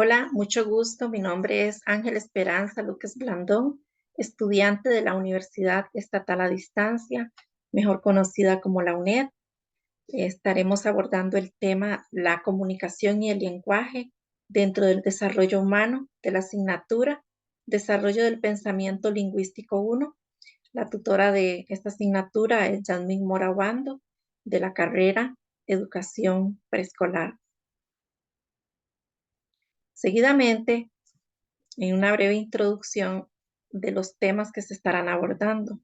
Hola, mucho gusto. Mi nombre es Ángel Esperanza López Blandón, estudiante de la Universidad Estatal a Distancia, mejor conocida como la UNED. Estaremos abordando el tema la comunicación y el lenguaje dentro del desarrollo humano de la asignatura Desarrollo del Pensamiento Lingüístico 1. La tutora de esta asignatura es Yasmín Mora Obando, de la carrera Educación Preescolar. Seguidamente, en una breve introducción de los temas que se estarán abordando,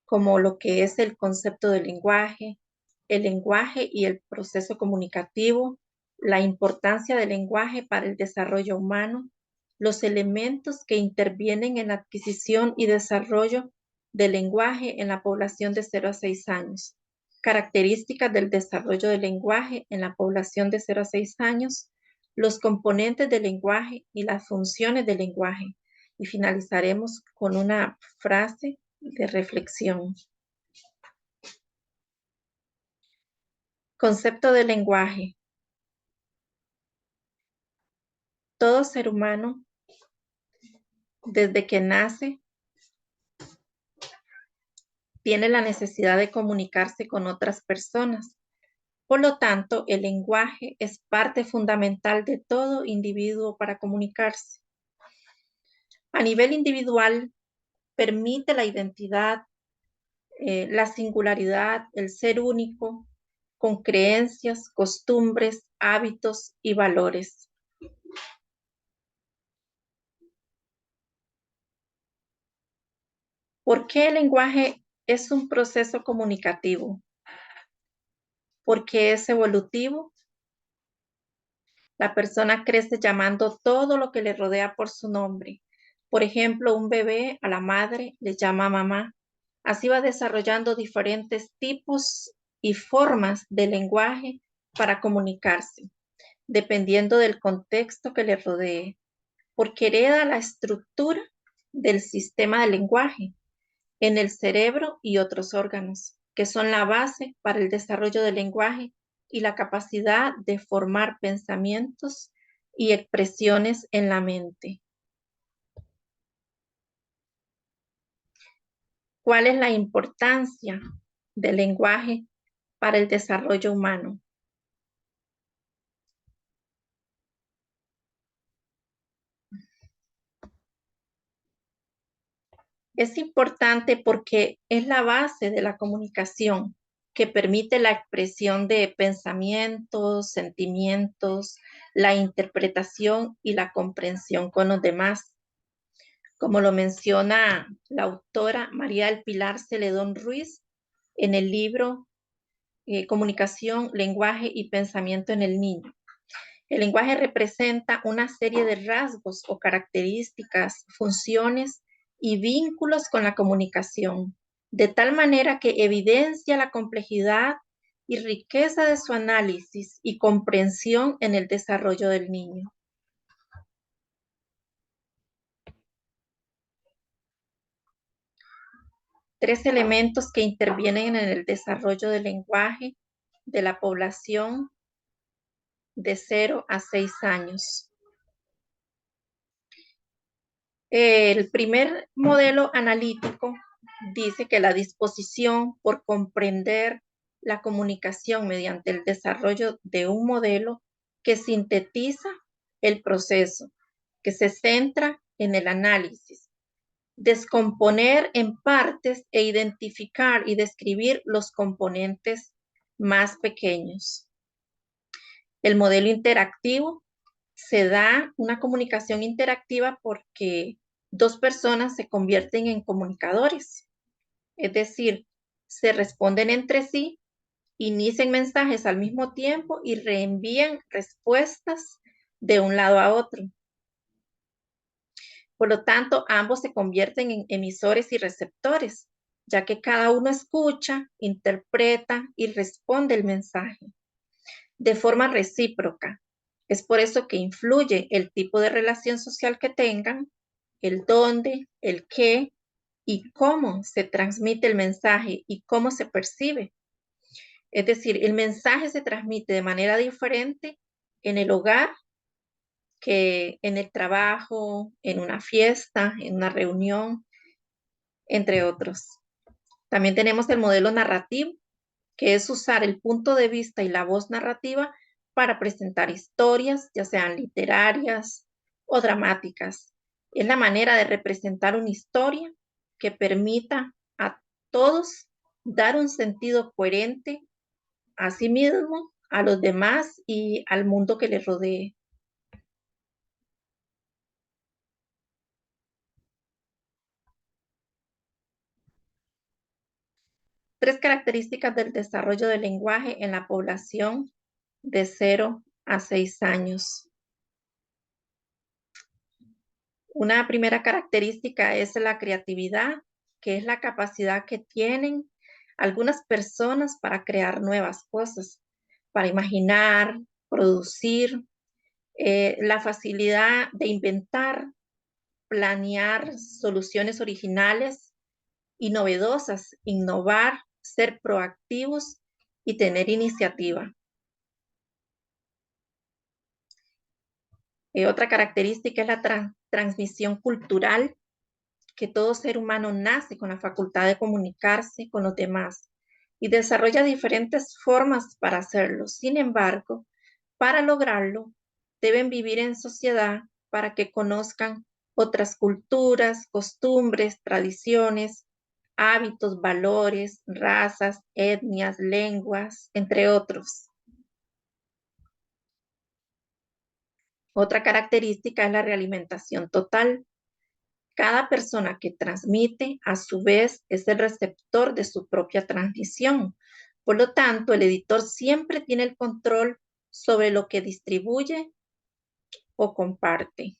como lo que es el concepto del lenguaje, el lenguaje y el proceso comunicativo, la importancia del lenguaje para el desarrollo humano, los elementos que intervienen en la adquisición y desarrollo del lenguaje en la población de 0 a 6 años, características del desarrollo del lenguaje en la población de 0 a 6 años, los componentes del lenguaje y las funciones del lenguaje. Y finalizaremos con una frase de reflexión. Concepto del lenguaje. Todo ser humano, desde que nace, tiene la necesidad de comunicarse con otras personas. Por lo tanto, el lenguaje es parte fundamental de todo individuo para comunicarse. A nivel individual, permite la identidad, la singularidad, el ser único, con creencias, costumbres, hábitos y valores. ¿Por qué el lenguaje es un proceso comunicativo? Porque es evolutivo. La persona crece llamando todo lo que le rodea por su nombre. Por ejemplo, un bebé a la madre le llama mamá. Así va desarrollando diferentes tipos y formas de lenguaje para comunicarse, dependiendo del contexto que le rodee, porque hereda la estructura del sistema de lenguaje en el cerebro y otros órganos, que son la base para el desarrollo del lenguaje y la capacidad de formar pensamientos y expresiones en la mente. ¿Cuál es la importancia del lenguaje para el desarrollo humano? Es importante porque es la base de la comunicación que permite la expresión de pensamientos, sentimientos, la interpretación y la comprensión con los demás. Como lo menciona la autora María del Pilar Celedón Ruiz en el libro Comunicación, Lenguaje y Pensamiento en el Niño. El lenguaje representa una serie de rasgos o características, funciones y vínculos con la comunicación, de tal manera que evidencia la complejidad y riqueza de su análisis y comprensión en el desarrollo del niño. Tres elementos que intervienen en el desarrollo del lenguaje de la población de 0 a 6 años. El primer modelo analítico dice que la disposición por comprender la comunicación mediante el desarrollo de un modelo que sintetiza el proceso, que se centra en el análisis, descomponer en partes e identificar y describir los componentes más pequeños. El modelo interactivo se da una comunicación interactiva porque dos personas se convierten en comunicadores, es decir, se responden entre sí, inician mensajes al mismo tiempo y reenvían respuestas de un lado a otro. Por lo tanto, ambos se convierten en emisores y receptores, ya que cada uno escucha, interpreta y responde el mensaje de forma recíproca. Es por eso que influye el tipo de relación social que tengan, el dónde, el qué y cómo se transmite el mensaje y cómo se percibe. Es decir, el mensaje se transmite de manera diferente en el hogar que en el trabajo, en una fiesta, en una reunión, entre otros. También tenemos el modelo narrativo, que es usar el punto de vista y la voz narrativa para presentar historias, ya sean literarias o dramáticas. Es la manera de representar una historia que permita a todos dar un sentido coherente a sí mismo, a los demás y al mundo que les rodee. Tres características del desarrollo del lenguaje en la población de 0 a 6 años. Una primera característica es la creatividad, que es la capacidad que tienen algunas personas para crear nuevas cosas, para imaginar, producir, la facilidad de inventar, planear soluciones originales y novedosas, innovar, ser proactivos y tener iniciativa. Otra característica es la transmisión cultural, que todo ser humano nace con la facultad de comunicarse con los demás y desarrolla diferentes formas para hacerlo. Sin embargo, para lograrlo, deben vivir en sociedad para que conozcan otras culturas, costumbres, tradiciones, hábitos, valores, razas, etnias, lenguas, entre otros. Otra característica es la realimentación total. Cada persona que transmite, a su vez, es el receptor de su propia transmisión. Por lo tanto, el editor siempre tiene el control sobre lo que distribuye o comparte.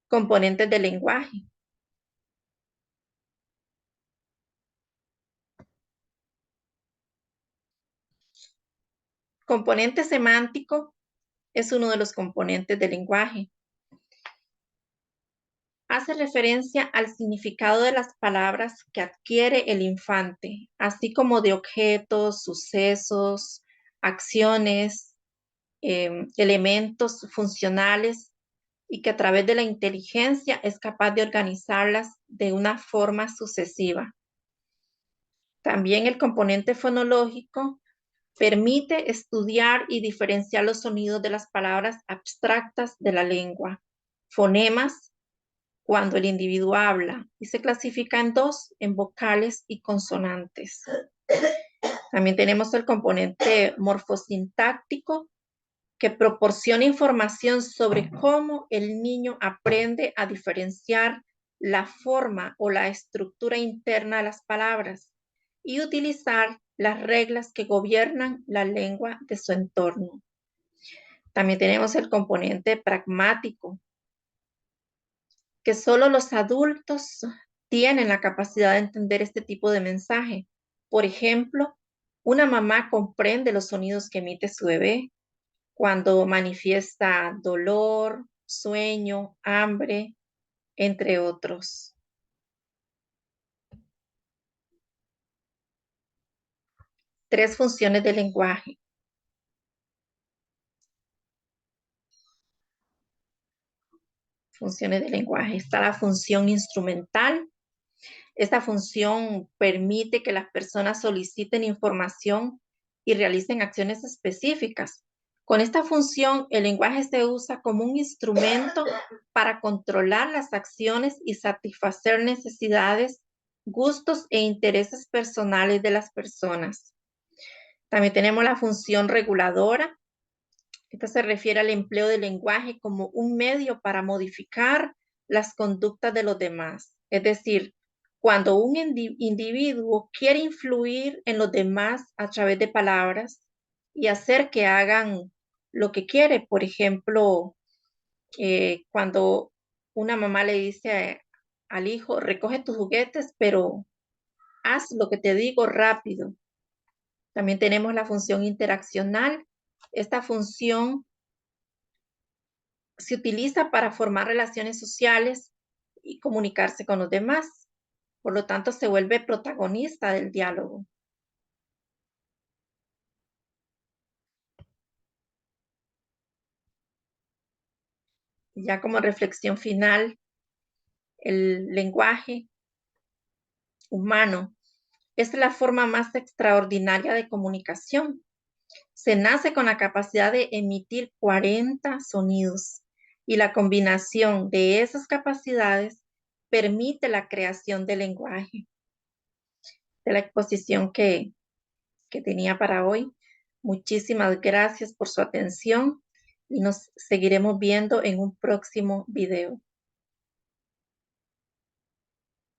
Componentes del lenguaje. Componente semántico es uno de los componentes del lenguaje. Hace referencia al significado de las palabras que adquiere el infante, así como de objetos, sucesos, acciones, elementos funcionales y que a través de la inteligencia es capaz de organizarlas de una forma sucesiva. También el componente fonológico permite estudiar y diferenciar los sonidos de las palabras abstractas de la lengua, fonemas, cuando el individuo habla, y se clasifica en dos, en vocales y consonantes. También tenemos el componente morfosintáctico, que proporciona información sobre cómo el niño aprende a diferenciar la forma o la estructura interna de las palabras y utilizar las reglas que gobiernan la lengua de su entorno. También tenemos el componente pragmático, que solo los adultos tienen la capacidad de entender este tipo de mensaje. Por ejemplo, una mamá comprende los sonidos que emite su bebé cuando manifiesta dolor, sueño, hambre, entre otros. Tres funciones del lenguaje. Funciones del lenguaje. Está la función instrumental. Esta función permite que las personas soliciten información y realicen acciones específicas. Con esta función, el lenguaje se usa como un instrumento para controlar las acciones y satisfacer necesidades, gustos e intereses personales de las personas. También tenemos la función reguladora. Esta se refiere al empleo del lenguaje como un medio para modificar las conductas de los demás. Es decir, cuando un individuo quiere influir en los demás a través de palabras y hacer que hagan lo que quiere. Por ejemplo, cuando una mamá le dice al hijo, recoge tus juguetes, pero haz lo que te digo rápido. También tenemos la función interaccional. Esta función se utiliza para formar relaciones sociales y comunicarse con los demás. Por lo tanto, se vuelve protagonista del diálogo. Ya como reflexión final, el lenguaje humano es la forma más extraordinaria de comunicación. Se nace con la capacidad de emitir 40 sonidos y la combinación de esas capacidades permite la creación del lenguaje. De la exposición que tenía para hoy. Muchísimas gracias por su atención y nos seguiremos viendo en un próximo video.